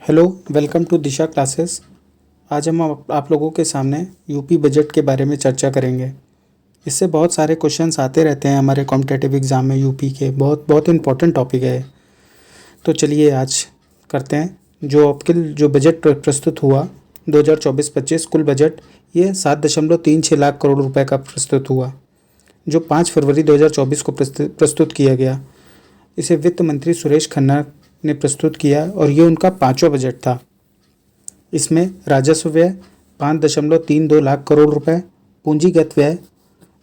Hello, welcome to Disha classes. आज हम आप लोगों के सामने यूपी बजट के बारे में चर्चा करेंगे। इससे बहुत सारे क्वेश्चंस आते रहते हैं हमारे कॉम्पिटिटिव एग्ज़ाम में। यूपी के बहुत बहुत इंपॉर्टेंट टॉपिक है। तो चलिए आज करते हैं। जो बजट प्रस्तुत हुआ 2024-25 कुल बजट, ये 7.36 लाख करोड़ रुपए का प्रस्तुत हुआ, जो 5 फरवरी 2024 को प्रस्तुत किया गया। इसे वित्त मंत्री सुरेश खन्ना ने प्रस्तुत किया और ये उनका 5वां बजट था। इसमें राजस्व व्यय 5.32 लाख करोड़ रुपए, पूंजीगत व्यय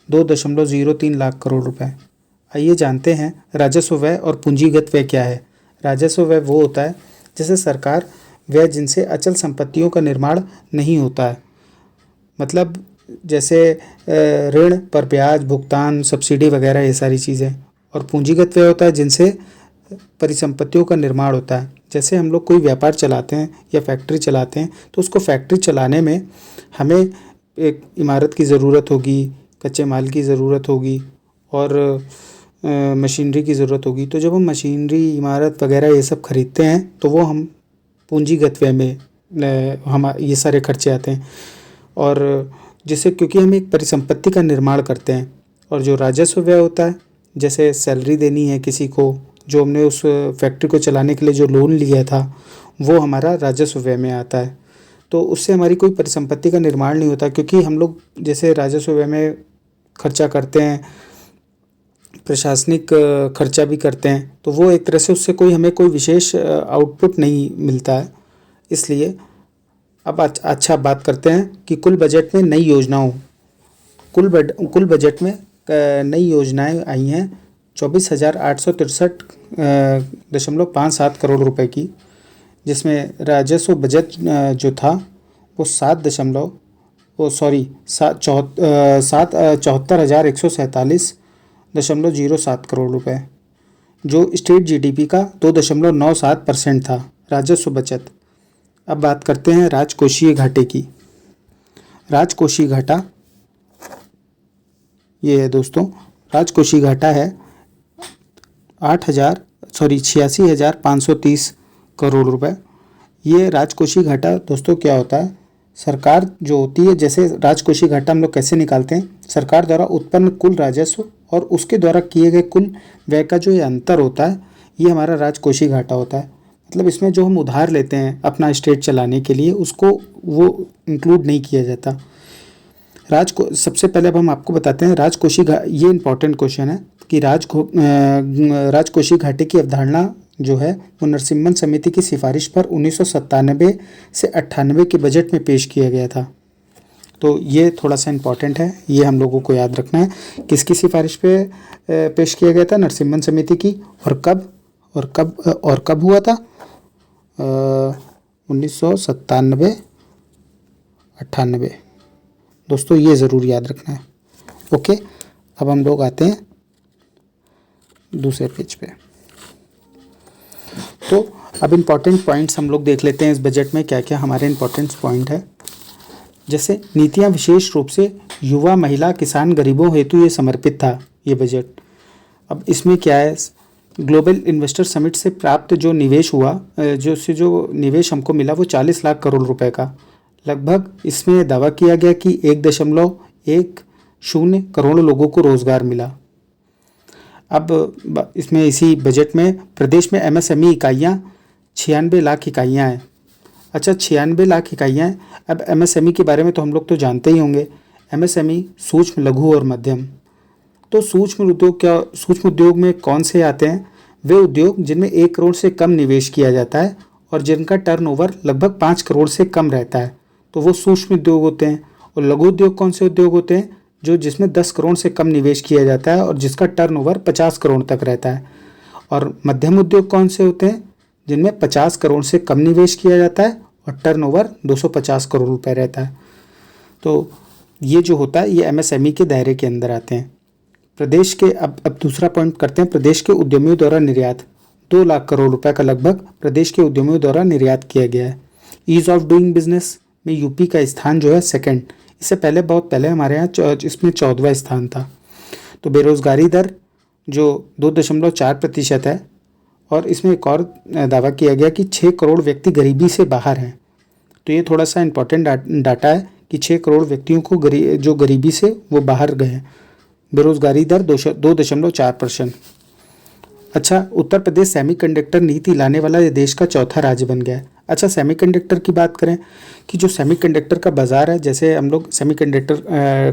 2.03 लाख करोड़ रुपए। आइए जानते हैं राजस्व व्यय और पूंजीगत व्यय क्या है। राजस्व व्यय वो होता है जैसे सरकार व्यय जिनसे अचल संपत्तियों का निर्माण नहीं होता है, मतलब जैसे ऋण पर ब्याज भुगतान, सब्सिडी वगैरह, ये सारी चीज़ें। और पूंजीगत व्यय होता है जिनसे परिसंपत्तियों का निर्माण होता है। जैसे हम लोग कोई व्यापार चलाते हैं या फैक्ट्री चलाते हैं, तो उसको फैक्ट्री चलाने में हमें एक इमारत की ज़रूरत होगी, कच्चे माल की ज़रूरत होगी और मशीनरी की ज़रूरत होगी। तो जब हम मशीनरी, इमारत वगैरह ये सब खरीदते हैं तो वो हम पूंजीगत व्यय में हम ये सारे खर्चे आते हैं। और जिससे क्योंकि हम एक परिसंपत्ति का निर्माण करते हैं। और जो राजस्व व्यय होता है, जैसे सैलरी देनी है किसी को, जो हमने उस फैक्ट्री को चलाने के लिए जो लोन लिया था, वो हमारा राजस्व व्यय में आता है। तो उससे हमारी कोई परिसंपत्ति का निर्माण नहीं होता, क्योंकि हम लोग जैसे राजस्व व्यय में खर्चा करते हैं, प्रशासनिक खर्चा भी करते हैं, तो वो एक तरह से उससे हमें कोई विशेष आउटपुट नहीं मिलता है। इसलिए अब अच्छा बात करते हैं कि कुल बजट में नई योजनाओं कुल बजट में नई योजनाएं आई हैं 24,863.57 करोड़ रुपए की, जिसमें राजस्व बजट जो था वो 74,147.07 करोड़ रुपए, जो स्टेट जीडीपी का 2.97% था राजस्व बचत। अब बात करते हैं राजकोषीय घाटे की। राजकोषीय घाटा ये है दोस्तों, राजकोषीय घाटा है 86,530 करोड़ रुपए। ये राजकोषीय घाटा दोस्तों क्या होता है, सरकार जो होती है, जैसे राजकोषीय घाटा हम लोग कैसे निकालते हैं, सरकार द्वारा उत्पन्न कुल राजस्व और उसके द्वारा किए गए कुल व्यय का जो ये अंतर होता है, ये हमारा राजकोषीय घाटा होता है। मतलब इसमें जो हम उधार लेते हैं अपना स्टेट चलाने के लिए, उसको वो इंक्लूड नहीं किया जाता। सबसे पहले अब हम आपको बताते हैं ये इंपॉर्टेंट क्वेश्चन है कि राजकोषीय घाटे की अवधारणा जो है वो नरसिम्हन समिति की सिफारिश पर 1997 से 98 के बजट में पेश किया गया था। तो ये थोड़ा सा इम्पॉर्टेंट है, ये हम लोगों को याद रखना है। किसकी सिफारिश पे पेश किया गया था? नरसिम्हन समिति की। और कब हुआ था? 1997-98। दोस्तों ये ज़रूर याद रखना है। ओके, अब हम लोग आते हैं दूसरे पेज पे। तो अब इम्पॉर्टेंट पॉइंट्स हम लोग देख लेते हैं इस बजट में क्या क्या हमारे इम्पॉर्टेंट पॉइंट है। जैसे नीतियां विशेष रूप से युवा, महिला, किसान, गरीबों हेतु ये समर्पित था ये बजट। अब इसमें क्या है, ग्लोबल इन्वेस्टर समिट से प्राप्त जो निवेश हुआ, जो निवेश हमको मिला वो 40 लाख करोड़ रुपए का लगभग। इसमें दावा किया गया कि 1.10 करोड़ लोगों को रोजगार मिला। अब इसमें इसी बजट में प्रदेश में एमएसएमई इकाइयाँ 96 लाख इकाइयाँ हैं। अच्छा, 96 लाख इकाइयाँ हैं। अब एमएसएमई के बारे में तो हम लोग तो जानते ही होंगे। एमएसएमई सूक्ष्म, लघु और मध्यम। तो सूक्ष्म उद्योग में कौन से आते हैं? वे उद्योग जिनमें 1 करोड़ से कम निवेश किया जाता है और जिनका टर्नओवर लगभग 5 करोड़ से कम रहता है, तो वो सूक्ष्म उद्योग होते हैं। और लघु उद्योग कौन से उद्योग होते हैं? जिसमें 10 करोड़ से कम निवेश किया जाता है और जिसका टर्नओवर 50 करोड़ तक रहता है। और मध्यम उद्योग कौन से होते हैं? जिनमें 50 करोड़ से कम निवेश किया जाता है और टर्नओवर 250 करोड़ रुपए रहता है। तो ये जो होता है ये एमएसएमई के दायरे के अंदर आते हैं। प्रदेश के अब दूसरा पॉइंट करते हैं, प्रदेश के उद्यमियों द्वारा निर्यात 2 लाख करोड़ रुपए का लगभग प्रदेश के उद्यमियों द्वारा निर्यात किया गया है। ईज ऑफ डूइंग बिजनेस में यूपी का स्थान जो है सेकंड। इससे पहले बहुत पहले हमारे यहाँ इसमें 14वां स्थान था। तो बेरोजगारी दर जो 2.4% है और इसमें एक और दावा किया गया कि 6 करोड़ व्यक्ति गरीबी से बाहर हैं। तो ये थोड़ा सा इम्पोर्टेंट डाटा है कि 6 करोड़ व्यक्तियों को जो गरीबी से वो बाहर गए हैं। बेरोजगारी दर 2.4%। अच्छा, उत्तर प्रदेश सेमीकंडक्टर नीति लाने वाला ये देश का चौथा राज्य बन गया है। अच्छा, सेमीकंडक्टर की बात करें कि जो सेमीकंडक्टर का बाज़ार है, जैसे हम लोग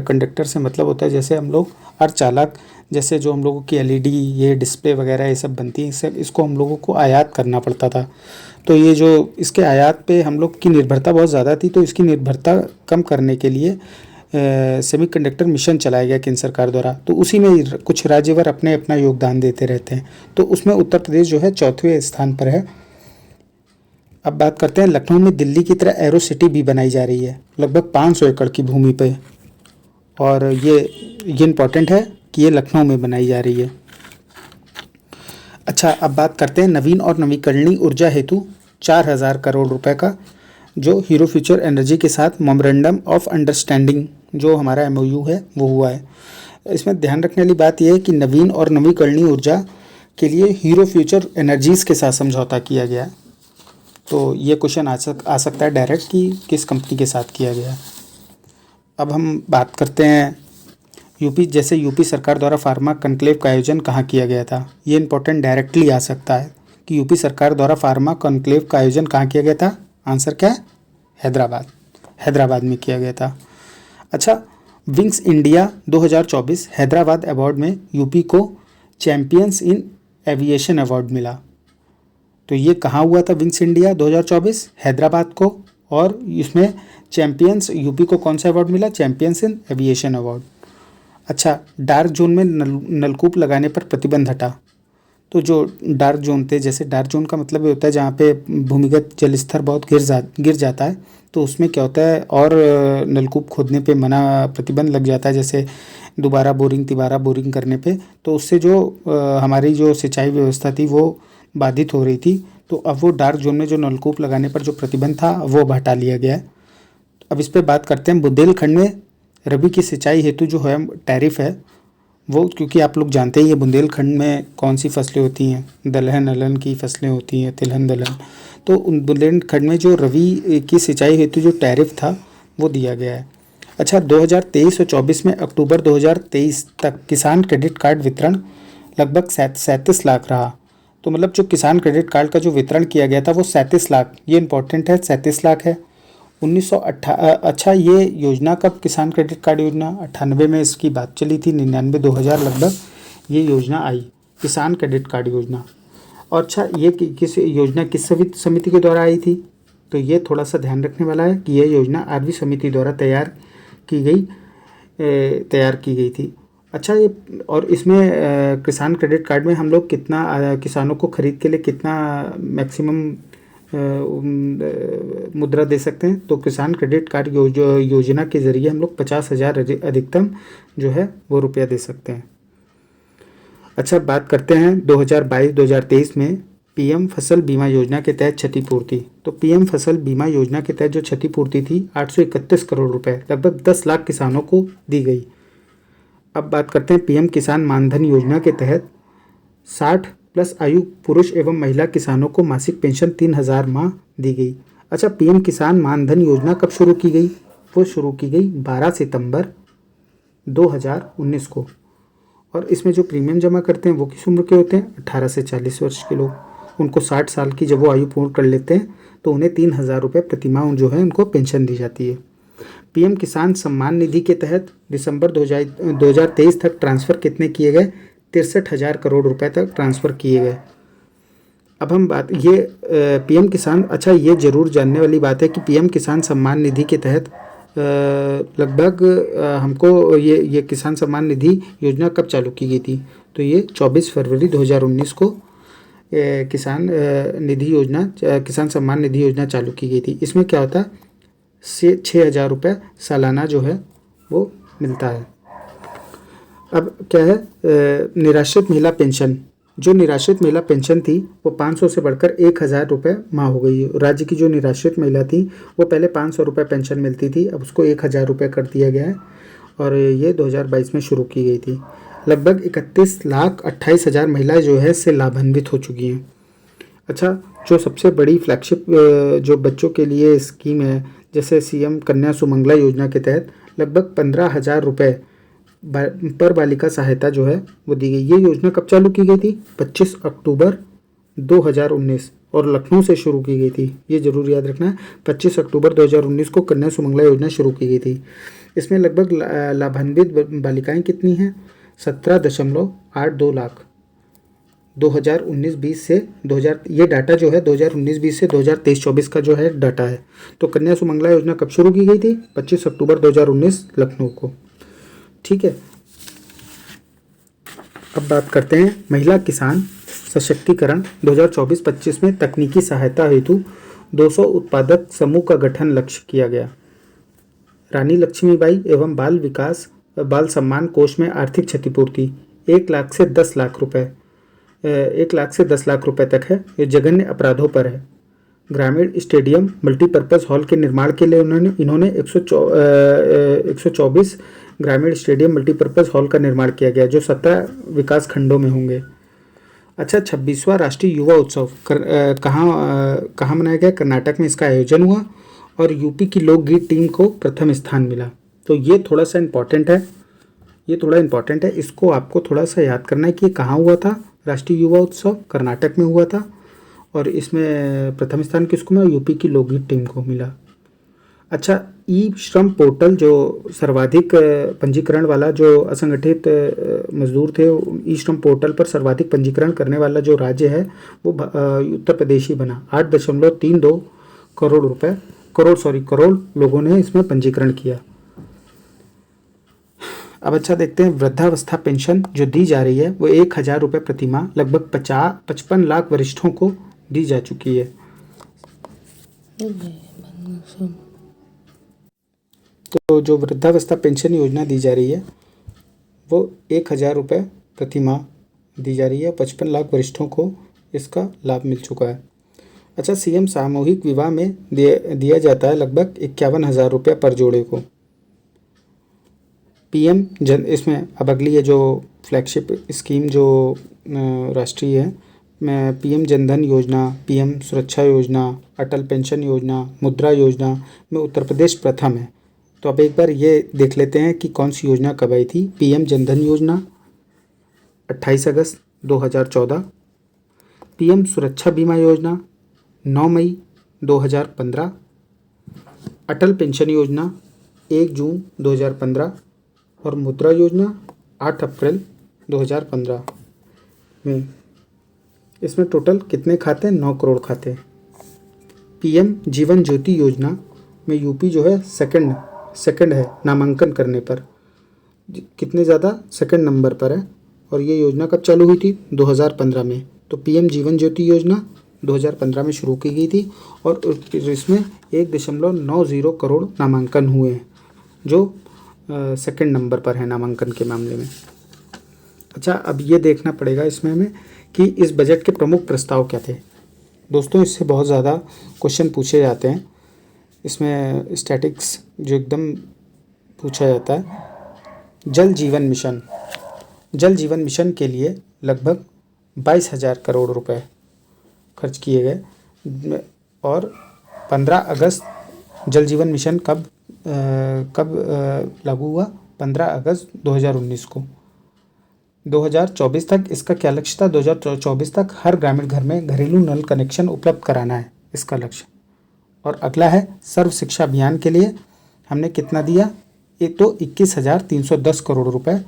कंडक्टर से मतलब होता है जैसे हम लोग अर्धचालक, जैसे जो हम लोगों की एलईडी ये डिस्प्ले वगैरह ये सब बनती है, इसको हम लोगों को आयात करना पड़ता था। तो ये जो इसके आयात पे हम लोग की निर्भरता बहुत ज़्यादा थी, तो इसकी निर्भरता कम करने के लिए सेमीकंडक्टर मिशन चलाया गया केंद्र सरकार द्वारा। तो उसी में कुछ राज्यभर अपने अपना योगदान देते रहते हैं। तो उसमें उत्तर प्रदेश जो है चौथे स्थान पर है। अब बात करते हैं, लखनऊ में दिल्ली की तरह एरो सिटी भी बनाई जा रही है लगभग 500 एकड़ की भूमि पे, और ये इम्पॉर्टेंट है कि ये लखनऊ में बनाई जा रही है। अच्छा, अब बात करते हैं नवीन और नवीकरणीय ऊर्जा हेतु 4000 करोड़ रुपए का जो हीरो फ्यूचर एनर्जी के साथ मेमोरेंडम ऑफ अंडरस्टैंडिंग जो हमारा MOU है वो हुआ है। इसमें ध्यान रखने वाली बात यह है कि नवीन और नवीकरणीय ऊर्जा के लिए हीरो फ्यूचर एनर्जीज़ के साथ समझौता किया गया है। तो ये क्वेश्चन आ सकता है डायरेक्ट कि किस कंपनी के साथ किया गया। अब हम बात करते हैं यूपी सरकार द्वारा फार्मा कॉन्क्लेव का आयोजन कहाँ किया गया था। ये इंपॉर्टेंट डायरेक्टली आ सकता है कि यूपी सरकार द्वारा फार्मा कॉन्क्लेव का आयोजन कहाँ किया गया था। आंसर क्या है? हैदराबाद में किया गया था। अच्छा, विंग्स इंडिया 2024 हैदराबाद अवार्ड में यूपी को चैंपियंस इन एविएशन अवार्ड मिला। तो ये कहाँ हुआ था? विंग्स इंडिया 2024 हैदराबाद को, और इसमें चैंपियंस यूपी को कौन सा अवार्ड मिला? चैंपियंस इन एविएशन अवार्ड। अच्छा, डार्क जोन में नलकूप लगाने पर प्रतिबंध हटा। तो जो डार्क जोन थे, जैसे डार्क जोन का मतलब ये होता है जहाँ पे भूमिगत जल स्तर बहुत गिर जाता है, तो उसमें क्या होता है और नलकूप खोदने पे प्रतिबंध लग जाता है, जैसे तिबारा बोरिंग करने पे। तो उससे जो हमारी जो सिंचाई व्यवस्था थी वो बाधित हो रही थी। तो अब वो डार्क जोन में जो नलकूप लगाने पर जो प्रतिबंध था वो हटा लिया गया है। अब इस पर बात करते हैं, बुंदेलखंड में रबी की सिंचाई हेतु जो है टैरिफ है वो, क्योंकि आप लोग जानते ही हैं बुंदेलखंड में कौन सी फसलें होती हैं, दलहन अलहन की फसलें होती हैं, तिलहन दलहन। तो बुंदेलखंड में जो रबी की सिंचाई हेतु जो टैरिफ था वो दिया गया है। अच्छा, 2023 और 24 में अक्टूबर 2023 तक किसान क्रेडिट कार्ड वितरण लगभग 37 लाख रहा। तो मतलब जो किसान क्रेडिट कार्ड का जो वितरण किया गया था वो 37 लाख, ये इंपॉर्टेंट है, 37 लाख है। 1998। अच्छा, ये योजना कब, किसान क्रेडिट कार्ड योजना 98 में इसकी बात चली थी, 99 2000 लगभग ये योजना आई, किसान क्रेडिट कार्ड योजना। और अच्छा, ये किस योजना किस समिति के द्वारा आई थी? तो ये थोड़ा सा ध्यान रखने वाला है कि यह योजना आरवी समिति द्वारा तैयार की गई थी। अच्छा, ये और इसमें किसान क्रेडिट कार्ड में हम लोग कितना किसानों को खरीद के लिए कितना मैक्सिमम मुद्रा दे सकते हैं? तो किसान क्रेडिट कार्ड योजना के ज़रिए हम लोग 50,000 अधिकतम जो है वो रुपया दे सकते हैं। अच्छा, बात करते हैं 2022-2023 में PM फसल बीमा योजना के तहत क्षतिपूर्ति। तो PM फसल बीमा योजना के तहत जो क्षतिपूर्ति थी 831 करोड़ रुपए लगभग 10 लाख किसानों को दी गई। अब बात करते हैं PM किसान मानधन योजना के तहत 60+ आयु पुरुष एवं महिला किसानों को मासिक पेंशन 3000 माह दी गई। अच्छा, PM किसान मानधन योजना कब शुरू की गई? वो शुरू की गई 12 सितंबर 2019 को। और इसमें जो प्रीमियम जमा करते हैं वो किस उम्र के होते हैं? 18 से 40 वर्ष के लोग। उनको 60 साल की जब वो आयु पूर्ण कर लेते हैं तो उन्हें 3000 रुपये प्रतिमाह जो है उनको पेंशन दी जाती है। PM किसान सम्मान निधि के तहत दिसंबर 2023 तक ट्रांसफ़र कितने किए गए? 63,000 करोड़ रुपए तक ट्रांसफ़र किए गए। अब हम बात PM किसान, अच्छा ये ज़रूर जानने वाली बात है कि PM किसान सम्मान निधि के तहत लगभग हमको ये किसान सम्मान निधि योजना कब चालू की गई थी? तो ये 24 फरवरी 2019 को किसान सम्मान निधि योजना चालू की गई थी। इसमें क्या होता है, 6,000 रुपये सालाना जो है वो मिलता है। अब क्या है, निराश्रित महिला पेंशन, जो निराश्रित महिला पेंशन थी वो 500 से बढ़कर 1,000 रुपये माह हो गई है। राज्य की जो निराश्रित महिला थी वो पहले 500 रुपये पेंशन मिलती थी, अब उसको 1,000 रुपये कर दिया गया है और ये 2022 में शुरू की गई थी। लगभग 31,28,000 महिलाएं जो है इससे लाभान्वित हो चुकी हैं। अच्छा, जो सबसे बड़ी फ्लैगशिप जो बच्चों के लिए स्कीम है, जैसे सीएम कन्या सुमंगला योजना के तहत लगभग 15,000 रुपये पर बालिका सहायता जो है वो दी गई। ये योजना कब चालू की गई थी? 25 अक्टूबर 2019 और लखनऊ से शुरू की गई थी। ये जरूर याद रखना है, 25 अक्टूबर 2019 को कन्या सुमंगला योजना शुरू की गई थी। इसमें लगभग लाभान्वित बालिकाएं कितनी हैं? 17.82 लाख। 2019-20 से 2000, ये डाटा जो है 2019-20 से 2023-24 का जो है डाटा है। तो कन्या सुमंगला योजना कब शुरू की गई थी? 25 अक्टूबर 2019 लखनऊ को। ठीक है, अब बात करते हैं महिला किसान सशक्तिकरण 2024-25 में तकनीकी सहायता हेतु 200 उत्पादक समूह का गठन लक्ष्य किया गया। रानी लक्ष्मीबाई एवं बाल विकास बाल सम्मान कोष में आर्थिक क्षतिपूर्ति 1 लाख से 10 लाख रुपए 1 लाख से 10 लाख रुपए तक है। ये जघन्य अपराधों पर है। ग्रामीण स्टेडियम मल्टीपर्पज़ हॉल के निर्माण के लिए इन्होंने 124 ग्रामीण स्टेडियम मल्टीपर्पज़ हॉल का निर्माण किया गया, जो 17 विकास खंडों में होंगे। अच्छा, 26वां राष्ट्रीय युवा उत्सव कहाँ मनाया गया? कर्नाटक में इसका आयोजन हुआ और यूपी की लोकगीत टीम को प्रथम स्थान मिला। तो ये थोड़ा सा इम्पॉर्टेंट है, इसको आपको थोड़ा सा याद करना है कि कहाँ हुआ था। राष्ट्रीय युवा उत्सव कर्नाटक में हुआ था और इसमें प्रथम स्थान किसको मिला? यूपी की लोकगीत टीम को मिला। अच्छा, ई श्रम पोर्टल जो सर्वाधिक पंजीकरण वाला जो असंगठित मजदूर थे, ई श्रम पोर्टल पर सर्वाधिक पंजीकरण करने वाला जो राज्य है वो उत्तर प्रदेश ही बना। 8.32 करोड़ लोगों ने इसमें पंजीकरण किया। अब अच्छा देखते हैं, वृद्धावस्था पेंशन जो दी जा रही है वो 1,000 रुपये प्रति माह लगभग 55 लाख वरिष्ठों को दी जा चुकी है। तो जो वृद्धावस्था पेंशन योजना दी जा रही है वो 1,000 रुपये प्रति माह दी जा रही है। 55 लाख वरिष्ठों को इसका लाभ मिल चुका है। अच्छा, सीएम सामूहिक विवाह में दिया जाता है लगभग 51,000 रुपये पर जोड़े को। पीएम जन, इसमें अब अगली है जो फ्लैगशिप स्कीम जो राष्ट्रीय है, पीएम जनधन योजना, पीएम सुरक्षा योजना, अटल पेंशन योजना, मुद्रा योजना में उत्तर प्रदेश प्रथम है। तो अब एक बार ये देख लेते हैं कि कौन सी योजना कब आई थी। पीएम जनधन योजना 28 अगस्त 2014, पीएम सुरक्षा बीमा योजना 9 मई 2015, अटल पेंशन योजना 1 जून 2015 और मुद्रा योजना 8 अप्रैल 2015 में। इसमें टोटल कितने खाते? 9 करोड़ खाते। पीएम जीवन ज्योति योजना में यूपी जो है सेकंड है नामांकन करने पर। कितने ज़्यादा? सेकंड नंबर पर है। और ये योजना कब चालू हुई थी? 2015 में। तो पीएम जीवन ज्योति योजना 2015 में शुरू की गई थी और इसमें 1.90 करोड़ नामांकन हुए हैं, जो सेकंड नंबर पर है नामांकन के मामले में। अच्छा, अब ये देखना पड़ेगा इसमें हमें कि इस बजट के प्रमुख प्रस्ताव क्या थे। दोस्तों, इससे बहुत ज़्यादा क्वेश्चन पूछे जाते हैं। इसमें स्टैटिक्स जो एकदम पूछा जाता है। जल जीवन मिशन के लिए लगभग 22,000 करोड़ रुपए खर्च किए गए और 15 अगस्त जल जीवन मिशन कब लागू हुआ? 15 अगस्त 2019 को। 2024 तक इसका क्या लक्ष्य था? 2024 तक हर ग्रामीण घर में घरेलू नल कनेक्शन उपलब्ध कराना है इसका लक्ष्य। और अगला है सर्व शिक्षा अभियान के लिए हमने कितना दिया? एक तो 21,310 करोड़ रुपए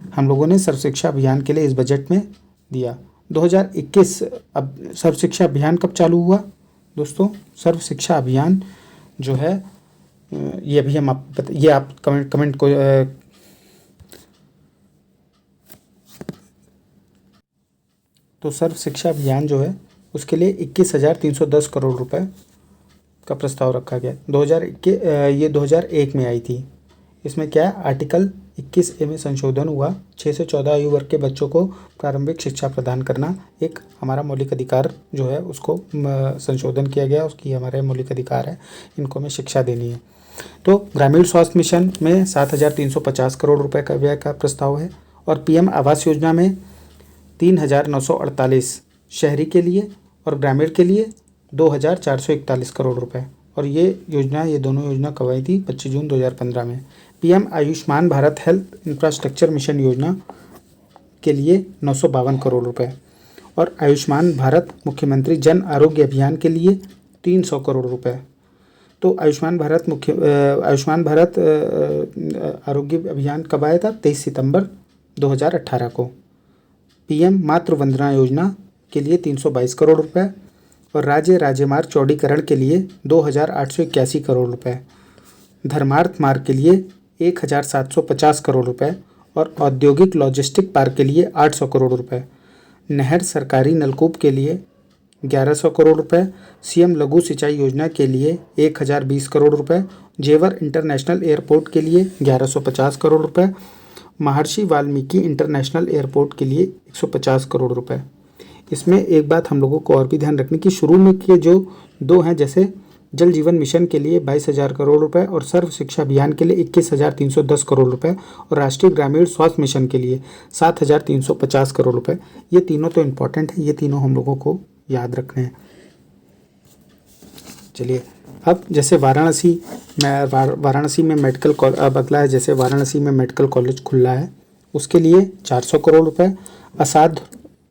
हम लोगों ने सर्व शिक्षा अभियान के लिए इस बजट में दिया। 2021 अब सर्व शिक्षा अभियान कब चालू हुआ दोस्तों? सर्व शिक्षा अभियान जो है ये अभी हम ये आप कमेंट को तो सर्व शिक्षा अभियान जो है उसके लिए 21,310 करोड़ रुपए का प्रस्ताव रखा गया। 2001 में आई थी। इसमें क्या है? आर्टिकल 21A में संशोधन हुआ। 6 से 14 आयु वर्ग के बच्चों को प्रारंभिक शिक्षा प्रदान करना एक हमारा मौलिक अधिकार जो है उसको संशोधन किया गया। उसकी हमारे मौलिक अधिकार है, इनको हमें शिक्षा देनी है। तो ग्रामीण स्वास्थ्य मिशन में 7,350 करोड़ रुपए का व्यय का प्रस्ताव है और पीएम आवास योजना में 3,948 शहरी के लिए और ग्रामीण के लिए 2,441 करोड़ रुपए। और ये दोनों योजना कब आई थी? 25 जून 2015 में। PM Ayushman Bharat health infrastructure mission योजना के लिए 952 करोड़ रुपए। और आयुष्मान भारत मुख्यमंत्री जन आरोग्य अभियान के लिए 300 करोड़ रुपए। तो आयुष्मान भारत आरोग्य अभियान कब आया था? 23 सितंबर 2018 को। पीएम मातृ वंदना योजना के लिए 322 करोड़ रुपए। और राज्य राजमार्ग चौड़ीकरण के लिए 2,881 करोड़ रुपए। धर्मार्थ मार्ग के लिए 1,750 करोड़ रुपए। और औद्योगिक लॉजिस्टिक पार्क के लिए 800 करोड़ रुपए। नहर सरकारी नलकूप के लिए 1100 करोड़ रुपए। सीएम लघु सिंचाई योजना के लिए 1,020 करोड़ रुपए। जेवर इंटरनेशनल एयरपोर्ट के लिए 1150 करोड़ रुपए। महर्षि वाल्मीकि इंटरनेशनल एयरपोर्ट के लिए 150 करोड़ रुपए। इसमें एक बात हम लोगों को और भी ध्यान रखनी कि शुरू में के जो दो हैं, जैसे जल जीवन मिशन के लिए 22,000 करोड़ रुपए और सर्व शिक्षा अभियान के लिए 21,310 करोड़ रुपए और राष्ट्रीय ग्रामीण स्वास्थ्य मिशन के लिए 7,350 करोड़ रुपए। ये तीनों तो इम्पोर्टेंट है, ये तीनों हम लोगों को याद रखने हैं। चलिए, अब जैसे वाराणसी में मेडिकल अब अगला है, जैसे वाराणसी में मेडिकल कॉलेज खुला है, उसके लिए 400 करोड़ रुपए।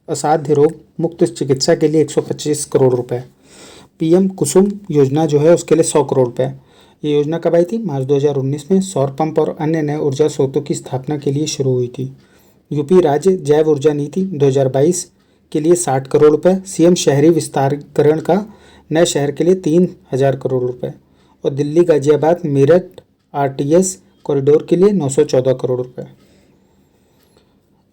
असाध्य रोग मुक्त चिकित्सा के लिए 125 करोड़ रुपए। पीएम कुसुम योजना जो है उसके लिए 100 करोड़ रुपए। ये योजना कब आई थी? मार्च 2019 में। सौर पंप और अन्य नए ऊर्जा स्रोतों की स्थापना के लिए शुरू हुई थी। यूपी राज्य जैव ऊर्जा नीति 2022 के लिए 60 करोड़ रुपए। सीएम शहरी विस्तारीकरण का नए शहर के लिए 3,000 करोड़ रुपए। और दिल्ली गाजियाबाद मेरठ आरटीएस कॉरिडोर के लिए 914 करोड़ रुपए।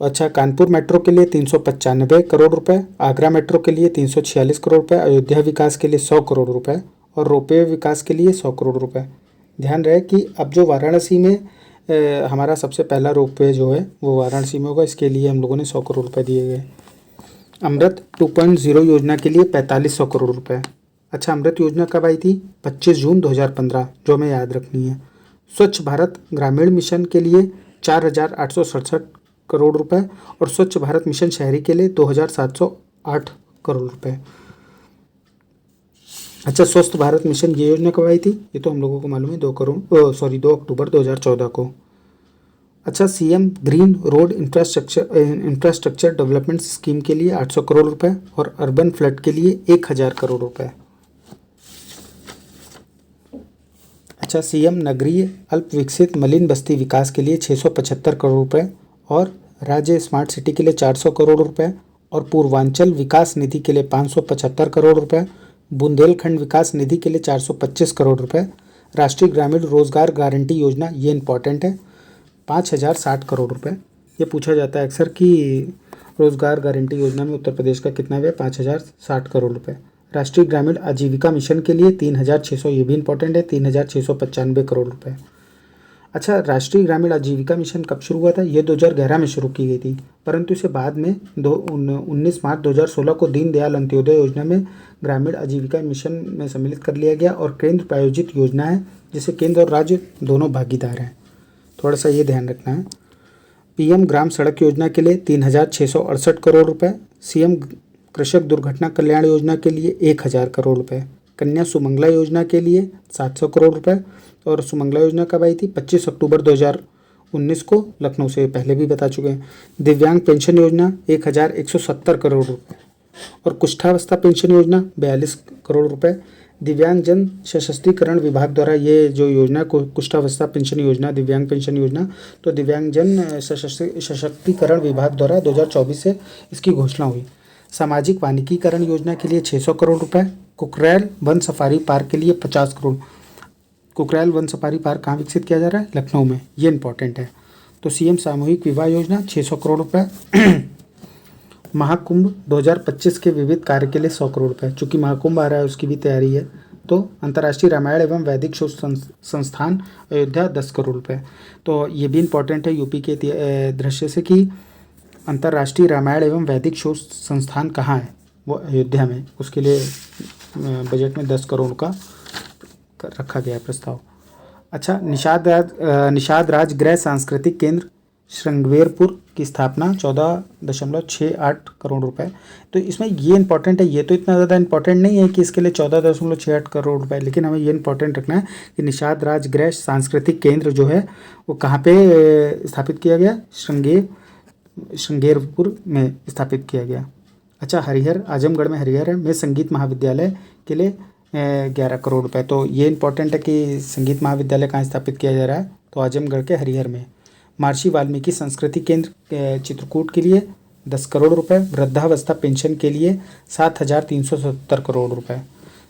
अच्छा, कानपुर मेट्रो के लिए 395 करोड़ रुपए। आगरा मेट्रो के लिए 346 करोड़ रुपए। अयोध्या विकास के लिए 100 करोड़ रुपए और रोपवे विकास के लिए 100 करोड़ रुपए। ध्यान रहे कि अब जो वाराणसी में हमारा सबसे पहला रोपवे जो है वो वाराणसी में होगा, इसके लिए हम लोगों ने 100 करोड़ रुपए दिए गए। अमृत 2.0 योजना के लिए 4,500 करोड़ रुपए। अच्छा, अमृत योजना कब आई थी? 25 जून 2015, जो हमें याद रखनी है। स्वच्छ भारत ग्रामीण मिशन के लिए 4,867 करोड़ रुपए और स्वच्छ भारत मिशन शहरी के लिए 2,708 करोड़ रुपए। अच्छा, स्वस्थ भारत मिशन ये योजना कब आई थी? ये तो हम लोगों को मालूम है, 2 अक्टूबर 2014 को। अच्छा, CM green road infrastructure development scheme के लिए 800 करोड़ रुपए और अर्बन फ्लड के लिए 1,000 करोड़ रुपए। अच्छा, सीएम नगरीय अल्प विकसित मलिन बस्ती विकास के लिए 675 करोड़ रुपए और राज्य स्मार्ट सिटी के लिए 400 करोड़ रुपए और पूर्वांचल विकास निधि के लिए 575 करोड़ रुपए। बुंदेलखंड विकास निधि के लिए 425 करोड़ रुपए। राष्ट्रीय ग्रामीण रोजगार गारंटी योजना, ये इंपॉर्टेंट है, 5,060 करोड़ रुपए। ये पूछा जाता है अक्सर कि रोजगार गारंटी योजना में उत्तर प्रदेश का कितना है? 5,060 करोड़ रुपए। राष्ट्रीय ग्रामीण आजीविका मिशन के लिए 3,600, ये भी इंपॉर्टेंट है, 3,695 करोड़ रुपए। अच्छा, राष्ट्रीय ग्रामीण आजीविका मिशन कब शुरू हुआ था? ये 2011 में शुरू की गई थी, परंतु इसे बाद में 19 मार्च 2016 को दीनदयाल अंत्योदय योजना में ग्रामीण आजीविका मिशन में सम्मिलित कर लिया गया और केंद्र प्रायोजित योजना है जिसे केंद्र और राज्य दोनों भागीदार हैं। थोड़ा सा ये ध्यान रखना है। पीएम ग्राम सड़क योजना के लिए 3,668 करोड़ रुपए। सीएम कृषक दुर्घटना कल्याण योजना के लिए 1,000 करोड़ रुपए। कन्या सुमंगला योजना के लिए 700 करोड़ रुपए। और सुमंगला योजना कब आई थी? 25 अक्टूबर 2019 को, लखनऊ से पहले भी बता चुके हैं। दिव्यांग पेंशन योजना 1,170 करोड़ रुपए और कुष्ठावस्था पेंशन योजना 42 करोड़ रुपए। दिव्यांग जन सशक्तिकरण विभाग द्वारा ये जो योजना कुष्ठावस्था पेंशन योजना, दिव्यांग पेंशन योजना, तो दिव्यांग जन सशक्तिकरण विभाग द्वारा 2024 से इसकी घोषणा हुई। सामाजिक वानिकीकरण योजना के लिए 600 करोड़ रुपए। कुकरेल वन सफारी पार्क के लिए 50 crore. Kukrail one safari park कहाँ विकसित किया जा रहा है? लखनऊ में, ये इंपॉर्टेंट है। तो सीएम सामूहिक विवाह योजना 600 करोड़ रुपए। महाकुंभ 2025 के विविध कार्य के लिए 100 करोड़ रुपए। चूँकि महाकुंभ आ रहा है उसकी भी तैयारी है। तो अंतर्राष्ट्रीय रामायण एवं वैदिक शोध संस्थान अयोध्या 10 करोड़ रुपए। तो ये भी इंपॉर्टेंट है यूपी के दृश्य से कि अंतर्राष्ट्रीय रामायण एवं वैदिक शोध संस्थान कहाँ है? वो अयोध्या में। उसके लिए बजट में 10 करोड़ का रखा गया प्रस्ताव। अच्छा, निषाद राज गृह सांस्कृतिक केंद्र श्रृंगवेरपुर की स्थापना 14.68 करोड़ रुपए। तो इसमें ये इंपॉर्टेंट है, ये तो इतना ज़्यादा इंपॉर्टेंट नहीं है कि इसके लिए 14.68 करोड़ रुपए, लेकिन हमें ये इंपॉर्टेंट रखना है कि निषाद राजगृह सांस्कृतिक केंद्र जो है वो कहाँ पे स्थापित किया गया, श्रृंगेरपुर में स्थापित किया गया। अच्छा, हरिहर, आजमगढ़ में हरिहर में संगीत महाविद्यालय के लिए 11 करोड़ रुपए। तो ये इंपॉर्टेंट है कि संगीत महाविद्यालय कहाँ स्थापित किया जा रहा है, तो आजमगढ़ के हरिहर में। महर्षि वाल्मीकि संस्कृति केंद्र चित्रकूट के लिए 10 करोड़ रुपए। वृद्धावस्था पेंशन के लिए 7,370 करोड़ रुपए।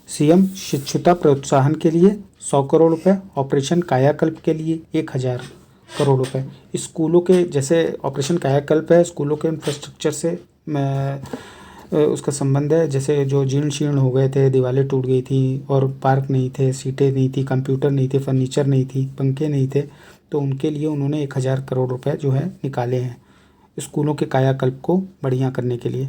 सीएम शिक्षुता प्रोत्साहन के लिए 100 करोड़ रुपए। ऑपरेशन कायाकल्प के लिए 1,000 करोड़ रुपए। स्कूलों के, जैसे ऑपरेशन कायाकल्प है, स्कूलों के इंफ्रास्ट्रक्चर से उसका संबंध है। जैसे जो जीर्ण शीर्ण हो गए थे, दीवारें टूट गई थी और पार्क नहीं थे, सीटें नहीं थी, कंप्यूटर नहीं थे, फर्नीचर नहीं थी, पंखे नहीं थे, तो उनके लिए उन्होंने 1,000 करोड़ रुपए जो है निकाले हैं स्कूलों के कायाकल्प को बढ़िया करने के लिए।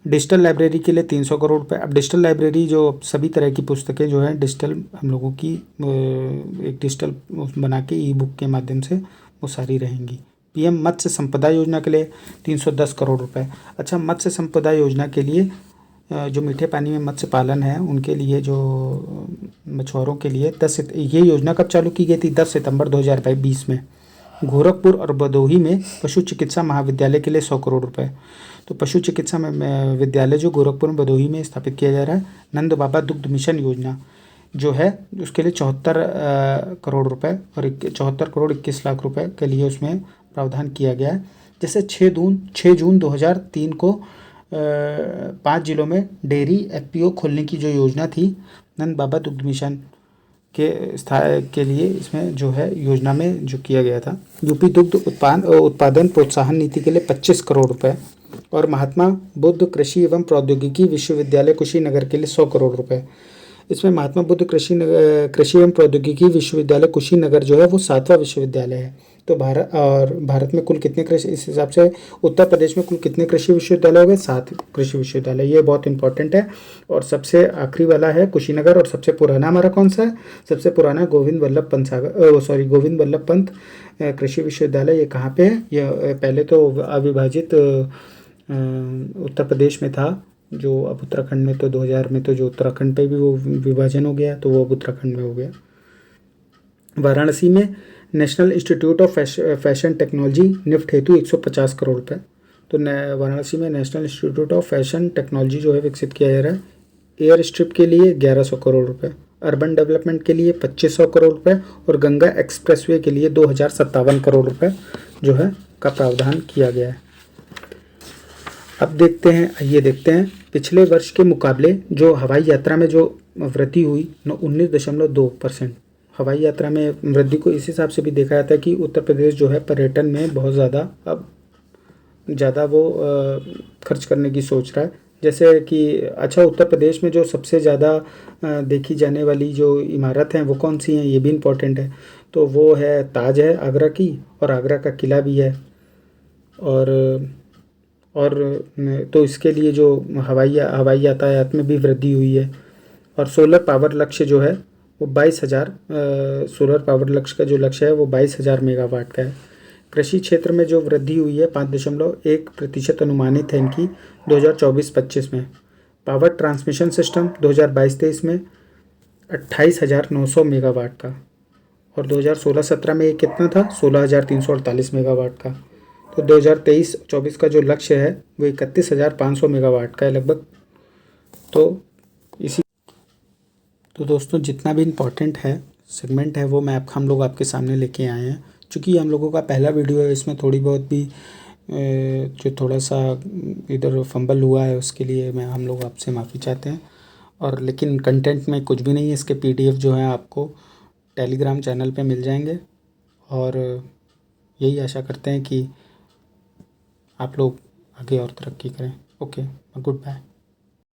डिजिटल लाइब्रेरी के लिए 300 करोड़ रुपए। अब डिजिटल लाइब्रेरी जो सभी तरह की पुस्तकें जो है डिजिटल हम लोगों की एक डिजिटल बना के ई बुक के माध्यम से वो सारी रहेंगी। पीएम मत्स्य संपदा योजना के लिए 310 करोड़ रुपए। अच्छा, मत्स्य संपदा योजना के लिए जो मीठे पानी में मत्स्य पालन है उनके लिए, जो मछुआरों के लिए ये योजना कब चालू की गई थी, 10 सितंबर 2020 में। गोरखपुर और भदोही में पशु चिकित्सा महाविद्यालय के लिए 100 करोड़ रुपए। तो पशु चिकित्सा विद्यालय जो गोरखपुर में भदोही में स्थापित किया जा रहा है। नंद बाबा दुग्ध मिशन योजना जो है उसके लिए 74 करोड़ रुपए और 74 करोड़ 21 लाख रुपए के लिए उसमें प्रावधान किया गया है। जैसे 6 जून 2003 को 5 जिलों में डेयरी एफपीओ खोलने की जो योजना थी नंद बाबा दुग्ध मिशन के लिए, इसमें जो है योजना में जो किया गया था। यूपी दुग्ध उत्पादन प्रोत्साहन नीति के लिए 25 करोड़ रुपए और महात्मा बुद्ध कृषि एवं प्रौद्योगिकी विश्वविद्यालय कुशीनगर के लिए 100 करोड़ रुपए। इसमें महात्मा बुद्ध कृषि एवं प्रौद्योगिकी विश्वविद्यालय कुशीनगर जो है वो 7वां विश्वविद्यालय है। तो भारत में कुल कितने कृषि, इस हिसाब से उत्तर प्रदेश में कुल कितने कृषि विश्वविद्यालय हो गए, 7 कृषि विश्वविद्यालय। ये बहुत इंपॉर्टेंट है। और सबसे आखिरी वाला है कुशीनगर। और सबसे पुराना हमारा कौन सा है, सबसे पुराना गोविंद वल्लभ पंत कृषि विश्वविद्यालय। ये कहाँ पे है, ये पहले तो अविभाजित उत्तर प्रदेश में था, जो अब उत्तराखंड में, तो 2000 में तो जो उत्तराखंड पे भी वो विभाजन हो गया, तो वो अब उत्तराखंड में हो गया। वाराणसी में National Institute of Fashion Technology NIFT हेतु 150 करोड़ रुपए। तो वाराणसी में National Institute of Fashion Technology जो है विकसित किया जा रहा है। एयर स्ट्रिप के लिए 1100 करोड़ रुपए। अर्बन डेवलपमेंट के लिए 2500 करोड़ रुपए और गंगा एक्सप्रेसवे के लिए 2057 करोड़ रुपए जो है का प्रावधान किया गया है। अब आइए देखते हैं पिछले वर्ष के मुकाबले जो हवाई यात्रा में जो वृद्धि हुई 19.2%। हवाई यात्रा में वृद्धि को इस हिसाब से भी देखा जाता है कि उत्तर प्रदेश जो है पर्यटन में बहुत ज़्यादा वो खर्च करने की सोच रहा है। जैसे कि अच्छा, उत्तर प्रदेश में जो सबसे ज़्यादा देखी जाने वाली जो इमारत हैं वो कौन सी हैं, ये भी इम्पोर्टेंट है। तो वो है ताज है आगरा की, और आगरा का किला भी है। और तो इसके लिए जो हवाई यातायात में भी वृद्धि हुई है। और सोलर पावर लक्ष्य जो है वो 22,000 सोलर पावर लक्ष्य का जो लक्ष्य है वो 22,000 मेगावाट का है। कृषि क्षेत्र में जो वृद्धि हुई है 5.1% अनुमानित है इनकी 2024-25 में। पावर ट्रांसमिशन सिस्टम 2022-23 में 28,900 मेगावाट का, और 2016-17 में ये कितना था, 16,348 मेगावाट का। तो 2023-24 का जो लक्ष्य है वो 31,500 मेगावाट का है लगभग। तो दोस्तों, जितना भी इम्पोर्टेंट है सेगमेंट है वो हम लोग आपके सामने लेके आए हैं। चूँकि हम लोगों का पहला वीडियो है, इसमें थोड़ी बहुत भी जो थोड़ा सा इधर फंबल हुआ है उसके लिए हम लोग आपसे माफ़ी चाहते हैं। और लेकिन कंटेंट में कुछ भी नहीं है, इसके PDF जो हैं आपको टेलीग्राम चैनल पे मिल जाएंगे। और यही आशा करते हैं कि आप लोग आगे और तरक्की करें। Okay, good bye.